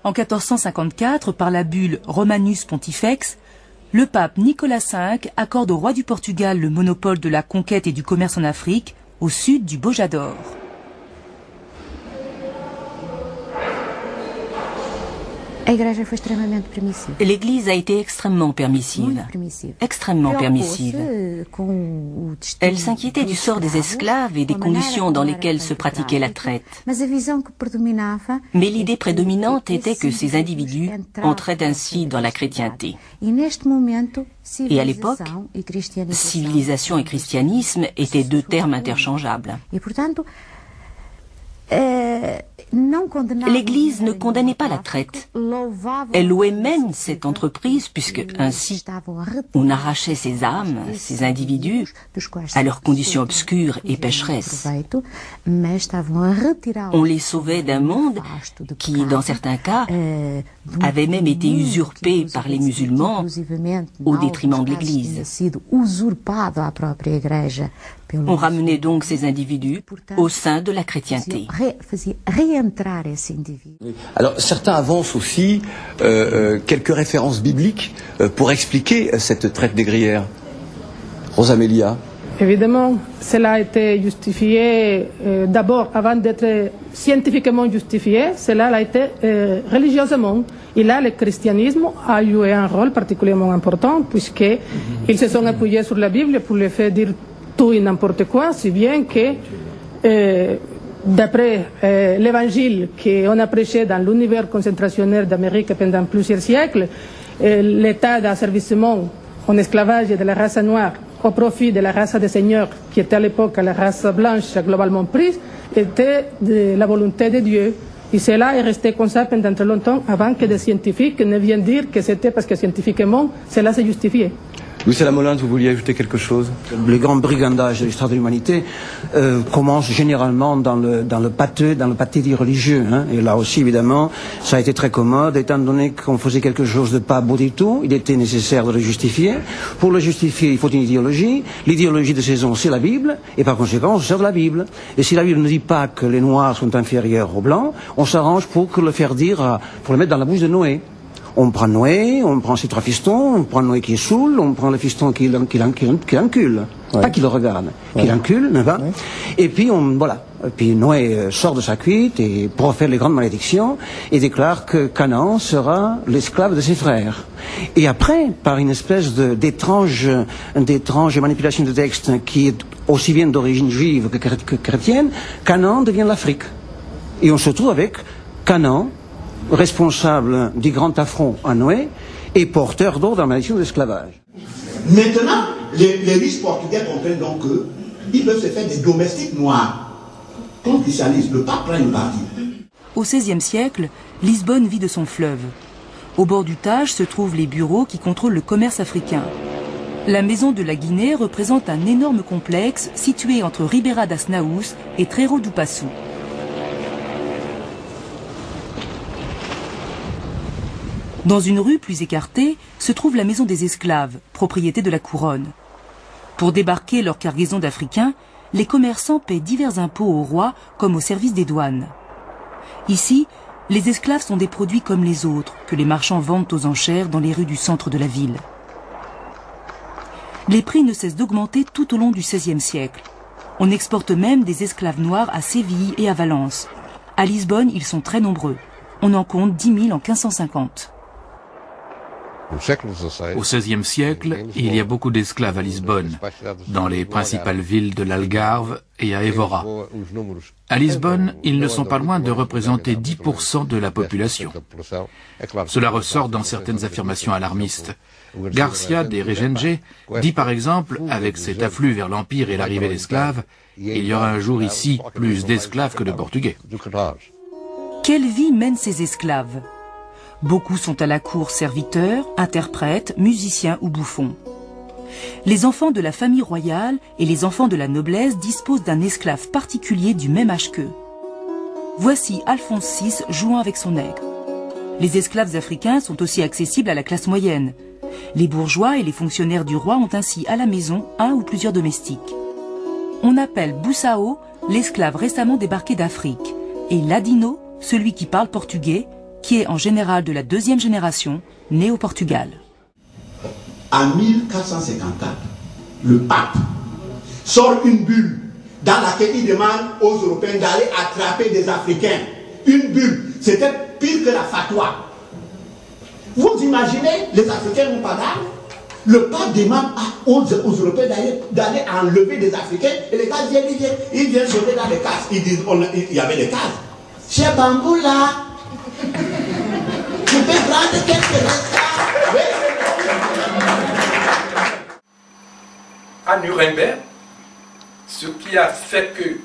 En 1454, par la bulle Romanus Pontifex, le pape Nicolas V accorde au roi du Portugal le monopole de la conquête et du commerce en Afrique, au sud du Bojador. L'Église a été extrêmement permissive. Extrêmement permissive. Elle s'inquiétait du sort des esclaves et des conditions dans lesquelles se pratiquait la traite. Mais l'idée prédominante était que ces individus entraient ainsi dans la chrétienté. Et à l'époque, civilisation et christianisme étaient deux termes interchangeables. L'Église ne condamnait pas la traite. Elle louait même cette entreprise puisque, ainsi, on arrachait ces âmes, ces individus, à leurs conditions obscures et pécheresses. On les sauvait d'un monde qui, dans certains cas, avait même été usurpé par les musulmans au détriment de l'Église. On ramenait donc ces individus au sein de la chrétienté. Alors certains avancent aussi quelques références bibliques pour expliquer cette traite négrière. Rosamélia. Évidemment, cela a été justifié d'abord, avant d'être scientifiquement justifié, cela a été religieusement. Et là, le christianisme a joué un rôle particulièrement important puisqu'ils se sont appuyés sur la Bible pour le faire dire tout et n'importe quoi, si bien que d'après l'évangile qu'on a prêché dans l'univers concentrationnaire d'Amérique pendant plusieurs siècles, l'état d'asservissement en esclavage de la race noire au profit de la race des seigneurs, qui était à l'époque la race blanche globalement prise, était de la volonté de Dieu. Et cela est resté comme ça pendant très longtemps avant que des scientifiques ne viennent dire que c'était parce que scientifiquement cela s'est justifié. Louis Salamolin, vous vouliez ajouter quelque chose? Les grands brigandages de l'histoire de l'humanité commencent généralement dans le pâté religieux. Hein. Et là aussi, évidemment, ça a été très commode, étant donné qu'on faisait quelque chose de pas beau du tout, il était nécessaire de le justifier. Pour le justifier, il faut une idéologie. L'idéologie de saison, c'est la Bible, et par conséquent, on se sert de la Bible. Et si la Bible ne dit pas que les Noirs sont inférieurs aux Blancs, on s'arrange pour le faire dire, pour le mettre dans la bouche de Noé. On prend Noé, on prend ses trois fistons, on prend Noé qui est saoul, on prend le fiston qui l'encule. Ouais. Pas qu'il le regarde, qu'il l'encule, n'est-ce pas? Et puis voilà. Et puis Noé sort de sa cuite et profère les grandes malédictions et déclare que Canaan sera l'esclave de ses frères. Et après, par une espèce d'étrange manipulation de texte qui est aussi bien d'origine juive que chrétienne, Canaan devient l'Afrique. Et on se trouve avec Canaan, responsable du grand affront à Noé et porteur d'ordre dans la malédiction de l'esclavage. Maintenant, les riches portugais comprennent donc qu'ils peuvent se faire des domestiques noirs. Quand le christianisme, le pape prend une partie. Au XVIe siècle, Lisbonne vit de son fleuve. Au bord du Tage se trouvent les bureaux qui contrôlent le commerce africain. La maison de la Guinée représente un énorme complexe situé entre Ribeira das Naus et Treiro do Paçu. Dans une rue plus écartée se trouve la maison des esclaves, propriété de la couronne. Pour débarquer leur cargaison d'Africains, les commerçants paient divers impôts au roi comme au service des douanes. Ici, les esclaves sont des produits comme les autres que les marchands vendent aux enchères dans les rues du centre de la ville. Les prix ne cessent d'augmenter tout au long du XVIe siècle. On exporte même des esclaves noirs à Séville et à Valence. À Lisbonne, ils sont très nombreux. On en compte 10 000 en 1550. Au XVIe siècle, il y a beaucoup d'esclaves à Lisbonne, dans les principales villes de l'Algarve et à Évora. À Lisbonne, ils ne sont pas loin de représenter 10% de la population. Cela ressort dans certaines affirmations alarmistes. Garcia de Regenge dit par exemple, avec cet afflux vers l'Empire et l'arrivée d'esclaves, il y aura un jour ici plus d'esclaves que de Portugais. Quelle vie mènent ces esclaves ? Beaucoup sont à la cour serviteurs, interprètes, musiciens ou bouffons. Les enfants de la famille royale et les enfants de la noblesse disposent d'un esclave particulier du même âge qu'eux. Voici Alphonse VI jouant avec son nègre. Les esclaves africains sont aussi accessibles à la classe moyenne. Les bourgeois et les fonctionnaires du roi ont ainsi à la maison un ou plusieurs domestiques. On appelle Boussao l'esclave récemment débarqué d'Afrique et Ladino celui qui parle portugais, qui est en général de la deuxième génération, né au Portugal. En 1454, le pape sort une bulle dans laquelle il demande aux Européens d'aller attraper des Africains. Une bulle, c'était pire que la fatwa. Vous imaginez, les Africains n'ont pas d'armes. Le pape demande aux Européens d'aller enlever des Africains et les gars ils viennent sauter dans les cases. Ils disent, il y avait des cases. Chez Bambou là, tu peux prendre quelques restes. À Nuremberg, ce qui a fait que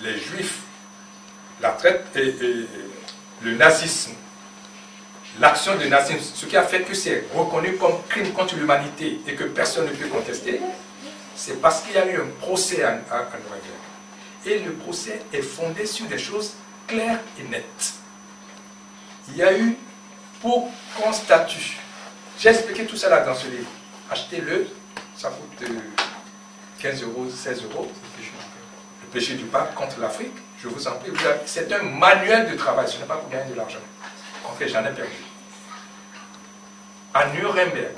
les Juifs, la traite et le nazisme, l'action du nazisme, ce qui a fait que c'est reconnu comme crime contre l'humanité et que personne ne peut contester, c'est parce qu'il y a eu un procès à Nuremberg. Et le procès est fondé sur des choses claires et nettes. Il y a eu, pour qu'on statue, j'ai expliqué tout ça là dans ce livre, achetez-le, ça coûte 15 euros, 16 euros, le péché du pape contre l'Afrique, je vous en prie, c'est un manuel de travail, ce n'est pas pour gagner de l'argent. En fait, j'en ai perdu. À Nuremberg,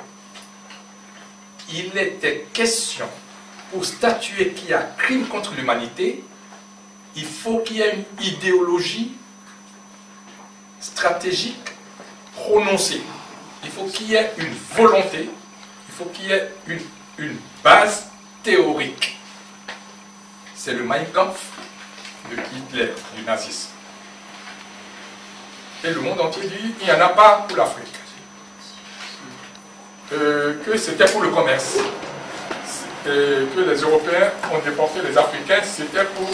il était question, pour statuer qu'il y a crime contre l'humanité, il faut qu'il y ait une idéologie stratégique prononcée. Il faut qu'il y ait une volonté, il faut qu'il y ait une base théorique. C'est le Mein Kampf de Hitler, du nazisme. Et le monde entier dit, il n'y en a pas pour l'Afrique. Que c'était pour le commerce. Que les Européens ont déporté les Africains, c'était pour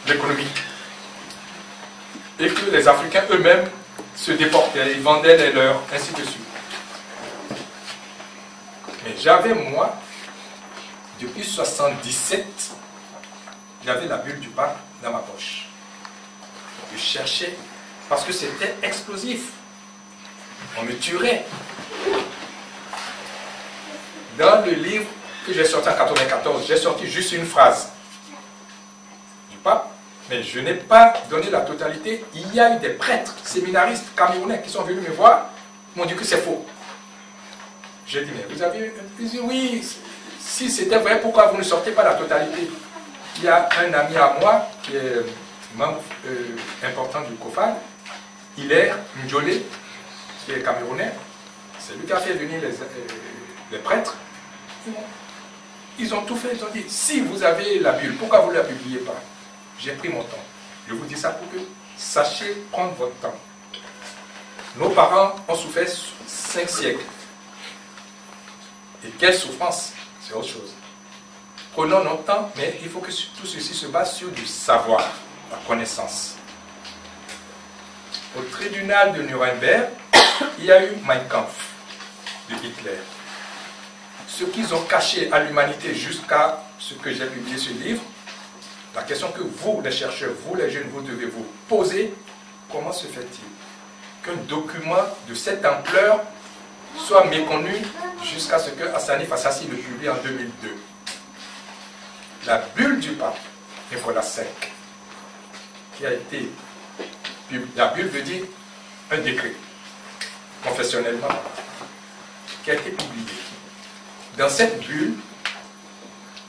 l'économie. Et que les Africains eux-mêmes se déportaient, ils vendaient les leurs, ainsi de suite. Mais j'avais, moi, depuis 1977, j'avais la bulle du pape dans ma poche. Je cherchais, parce que c'était explosif. On me tuerait. Dans le livre que j'ai sorti en 1994, j'ai sorti juste une phrase du pape, mais je n'ai pas donné la totalité. Il y a eu des prêtres, séminaristes camerounais qui sont venus me voir, m'ont dit que c'est faux. J'ai dit, mais vous avez... Ils disent, oui, si c'était vrai, pourquoi vous ne sortez pas la totalité? Il y a un ami à moi qui est membre important du COFAD, Hilaire Ndjolé, qui est camerounais. C'est lui qui a fait venir les prêtres. Ils ont tout fait, ils ont dit, si vous avez la bulle, pourquoi vous ne la publiez pas? J'ai pris mon temps. Je vous dis ça pour que vous sachiez prendre votre temps. Nos parents ont souffert 5 siècles. Et quelle souffrance, c'est autre chose. Prenons notre temps, mais il faut que tout ceci se base sur du savoir, la connaissance. Au tribunal de Nuremberg, il y a eu Mein Kampf de Hitler. Ce qu'ils ont caché à l'humanité jusqu'à ce que j'ai publié ce livre, la question que vous, les chercheurs, vous, les jeunes, vous devez vous poser, comment se fait-il qu'un document de cette ampleur soit méconnu jusqu'à ce que Hassani Fassassi le publie en 2002. La bulle du pape, Nicolas V, qui a été... La bulle veut dire un décret, confessionnellement, qui a été publié. Dans cette bulle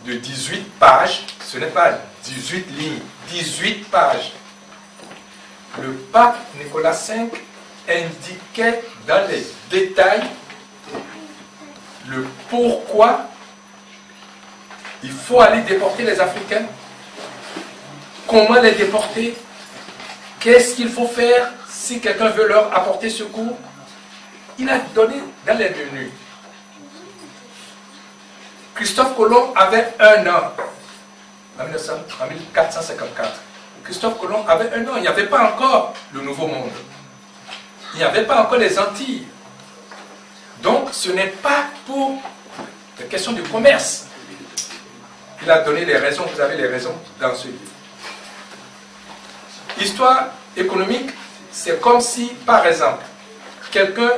de 18 pages, ce n'est pas 18 lignes, 18 pages, le pape Nicolas V indiquait dans les détails le pourquoi il faut aller déporter les Africains, comment les déporter, qu'est-ce qu'il faut faire si quelqu'un veut leur apporter secours. Il a donné dans les menus. Christophe Colomb avait 1 an, en 1454. Christophe Colomb avait 1 an, il n'y avait pas encore le Nouveau Monde. Il n'y avait pas encore les Antilles. Donc ce n'est pas pour la question du commerce. Il a donné les raisons, vous avez les raisons dans ce livre. Histoire économique, c'est comme si, par exemple, quelqu'un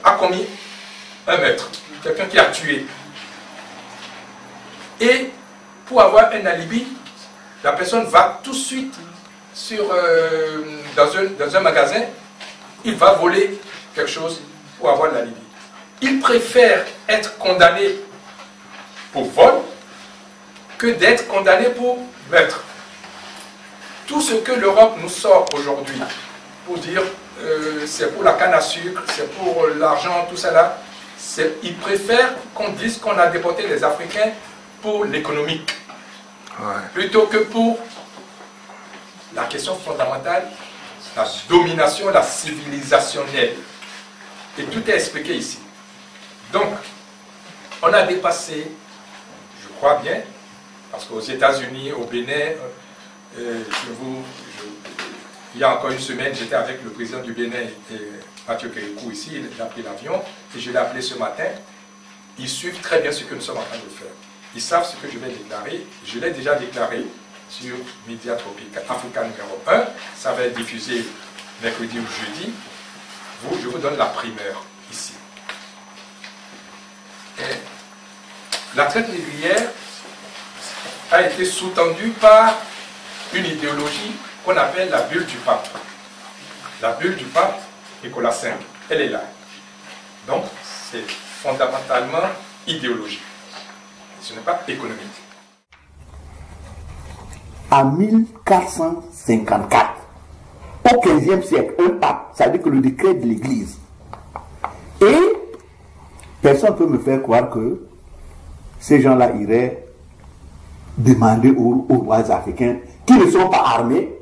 a commis un meurtre, quelqu'un qui a tué. Et pour avoir un alibi, la personne va tout de suite dans un magasin il va voler quelque chose pour avoir la Libye. Il préfère être condamné pour vol que d'être condamné pour meurtre. Tout ce que l'Europe nous sort aujourd'hui pour dire c'est pour la canne à sucre, c'est pour l'argent, tout ça là, ils préfèrent qu'on dise qu'on a déporté les Africains pour l'économie, plutôt que pour la question fondamentale, la domination, la civilisationnelle. Et tout est expliqué ici. Donc, on a dépassé, je crois bien, parce qu'aux États-Unis, au Bénin, il y a encore une semaine, j'étais avec le président du Bénin, Mathieu Kérékou, ici, il a pris l'avion, et je l'ai appelé ce matin. Ils suivent très bien ce que nous sommes en train de faire. Ils savent ce que je vais déclarer. Je l'ai déjà déclaré sur Média Tropique Africa numéro 1. Ça va être diffusé mercredi ou jeudi. Je vous donne la primeur ici. Et la traite négrière a été sous-tendue par une idéologie qu'on appelle la bulle du pape. La bulle du pape, Nicolas V, elle est là. Donc, c'est fondamentalement idéologique. Ce n'est pas économique. En 1454, au XVe siècle, un pape, ça veut dire que le décret de l'Église. Et personne ne peut me faire croire que ces gens-là iraient demander aux rois africains qui ne sont pas armés,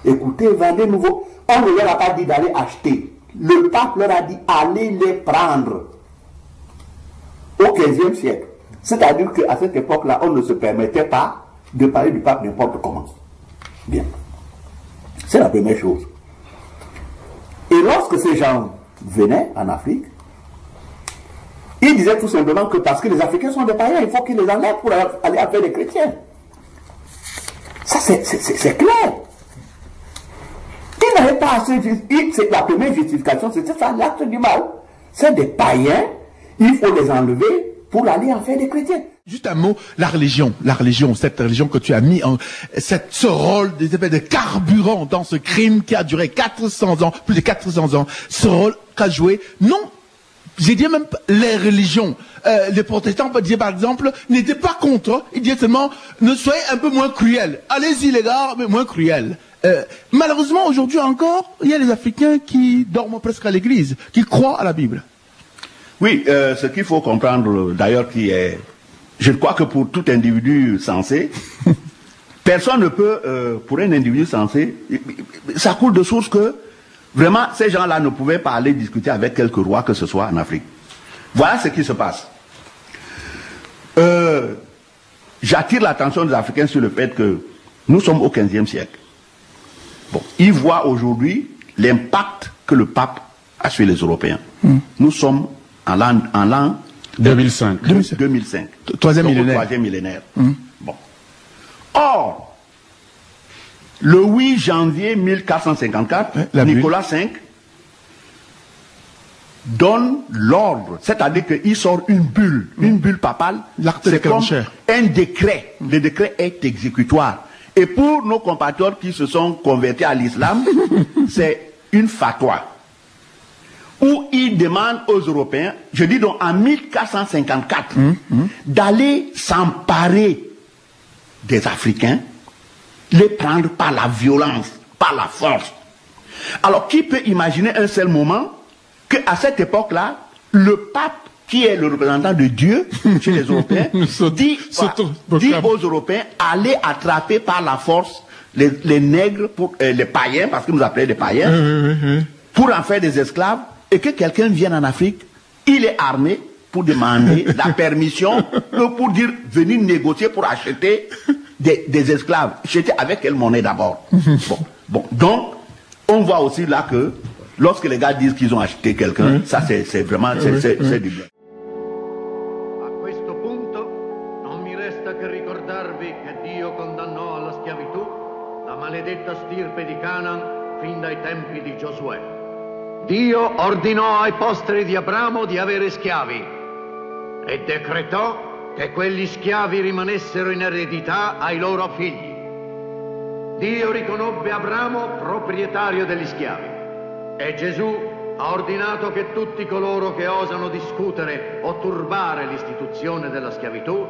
écoutez, vendez nouveau. On ne leur a pas dit d'aller acheter. Le pape leur a dit allez les prendre. Au XVe siècle. C'est-à-dire qu'à cette époque-là, on ne se permettait pas de parler du pape n'importe comment. Bien. C'est la première chose. Et lorsque ces gens venaient en Afrique, ils disaient tout simplement que parce que les Africains sont des païens, il faut qu'ils les enlèvent pour aller affaire les chrétiens. Ça, c'est clair. Ils n'avaient pas assez. La première justification, c'était ça, l'acte du mal. C'est des païens, il faut les enlever pour aller en faire des chrétiens. Juste un mot, la religion, cette religion que tu as mis en, ce rôle de carburant dans ce crime qui a duré 400 ans, plus de 400 ans, ce rôle qu'a joué, non, j'ai dit même les religions, les protestants, par exemple, n'étaient pas contre, ils disaient seulement, ne soyez un peu moins cruels, allez-y les gars, mais moins cruels. Malheureusement, aujourd'hui encore, il y a les Africains qui dorment presque à l'église, qui croient à la Bible. Oui, ce qu'il faut comprendre, d'ailleurs, qui est... Je crois que pour tout individu sensé, personne ne peut, pour un individu sensé, ça coule de source que, vraiment, ces gens-là ne pouvaient pas aller discuter avec quelque roi que ce soit en Afrique. Voilà ce qui se passe. J'attire l'attention des Africains sur le fait que nous sommes au XVe siècle. Bon, ils voient aujourd'hui l'impact que le pape a sur les Européens. Nous sommes en l'an 2005. 2005. Troisième millénaire. Troisième millénaire. Bon. Or, le 8 janvier 1454, Nicolas V donne l'ordre, c'est-à-dire qu'il sort une bulle papale. L'acte déclencheur. Un décret. Le décret est exécutoire. Et pour nos compatriotes qui se sont convertis à l'islam, c'est une fatwa. Où il demande aux Européens, je dis donc en 1454, d'aller s'emparer des Africains, les prendre par la violence, par la force. Alors, qui peut imaginer un seul moment qu'à cette époque-là, le pape, qui est le représentant de Dieu chez les Européens, dit aux Européens, allez attraper par la force les nègres, les païens, parce que nous appelons des païens, pour en faire des esclaves, et que quelqu'un vienne en Afrique, il est armé pour demander la permission, pour dire, venir négocier pour acheter des esclaves. Acheter avec quelle monnaie d'abord? Bon. Donc, on voit aussi là que, lorsque les gars disent qu'ils ont acheté quelqu'un, ça c'est vraiment, c'est du bien. A questo punto, non mi resta che ricordarvi che Dio condannò alla schiavitù la maledetta stirpe di Canaan fin dai tempi di Giosuè. Dio ordinò ai posteri di Abramo di avere schiavi e decretò che quegli schiavi rimanessero in eredità ai loro figli. Dio riconobbe Abramo proprietario degli schiavi E Gesù ha ordinato che tutti coloro che osano discutere o turbare l'istituzione della schiavitù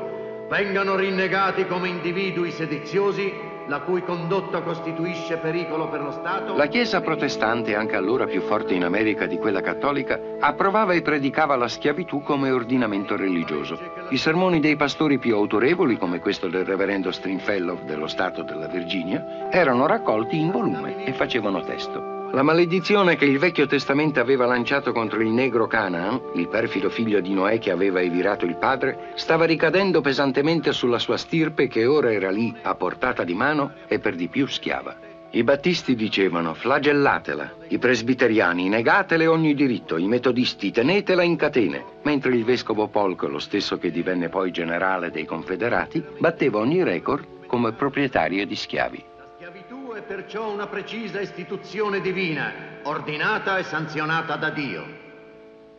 vengano rinnegati come individui sediziosi la cui condotta costituisce pericolo per lo Stato. La Chiesa protestante, anche allora più forte in America di quella cattolica, approvava e predicava la schiavitù come ordinamento religioso. I sermoni dei pastori più autorevoli, come questo del reverendo Stringfellow dello Stato della Virginia, erano raccolti in volume e facevano testo. La maledizione che il Vecchio Testamento aveva lanciato contro il negro Canaan, il perfido figlio di Noè che aveva evirato il padre, stava ricadendo pesantemente sulla sua stirpe che ora era lì a portata di mano e per di più schiava. I battisti dicevano flagellatela, i presbiteriani negatele ogni diritto, i metodisti tenetela in catene, mentre il vescovo Polk, lo stesso che divenne poi generale dei confederati, batteva ogni record come proprietario di schiavi. È perciò una precisa istituzione divina, ordinata e sanzionata da Dio.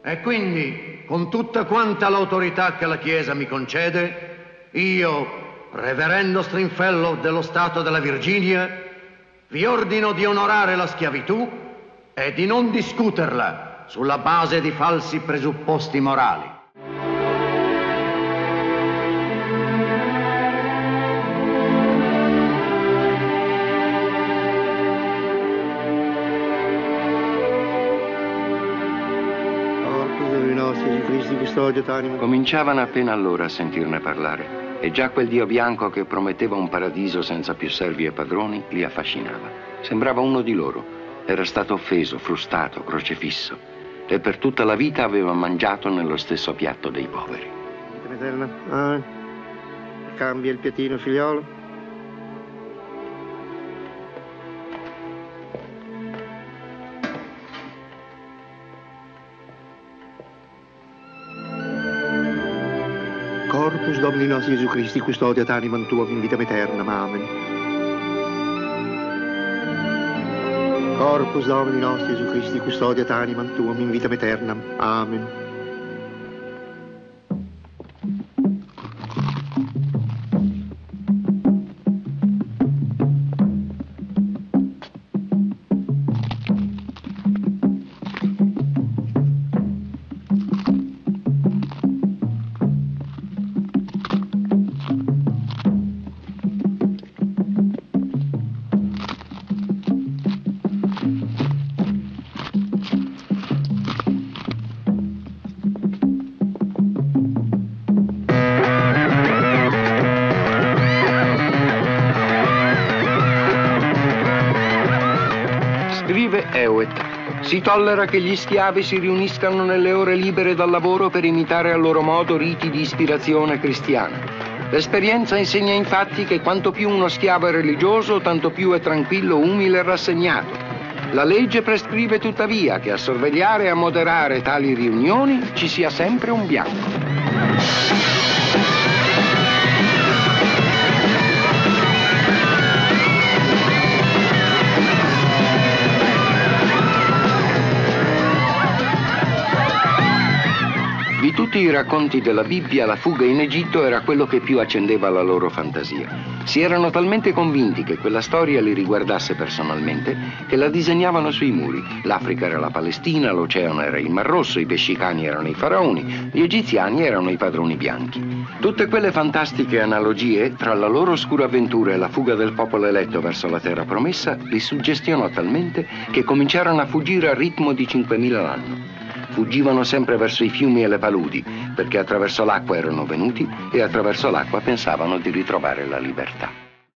E quindi, con tutta quanta l'autorità che la Chiesa mi concede, io, reverendo Stringfellow dello Stato della Virginia, vi ordino di onorare la schiavitù e di non discuterla sulla base di falsi presupposti morali. Cominciavano appena allora a sentirne parlare e già quel Dio bianco che prometteva un paradiso senza più servi e padroni li affascinava. Sembrava uno di loro, era stato offeso, frustato, crocefisso e per tutta la vita aveva mangiato nello stesso piatto dei poveri. Cambia il piattino, figliolo. Corpus Domini nostri Gesù Cristi, custodiat animam tuam in vitam aeternam. Amen. Corpus Domini nostri Gesù Cristi, custodiat animam tuam in vitam aeternam. Amen. Si tollera che gli schiavi si riuniscano nelle ore libere dal lavoro per imitare a loro modo riti di ispirazione cristiana. L'esperienza insegna infatti che quanto più uno schiavo è religioso, tanto più è tranquillo, umile e rassegnato. La legge prescrive tuttavia che a sorvegliare e a moderare tali riunioni ci sia sempre un bianco. Di tutti i racconti della Bibbia, la fuga in Egitto era quello che più accendeva la loro fantasia. Si erano talmente convinti che quella storia li riguardasse personalmente che la disegnavano sui muri. L'Africa era la Palestina, l'oceano era il Mar Rosso, i pescicani erano i faraoni, gli egiziani erano i padroni bianchi. Tutte quelle fantastiche analogie tra la loro oscura avventura e la fuga del popolo eletto verso la terra promessa li suggestionò talmente che cominciarono a fuggire al ritmo di 5.000 l'anno. Fuggivano sempre verso i fiumi e le paludi, perché attraverso l'acqua erano venuti e attraverso l'acqua pensavano di ritrovare la libertà.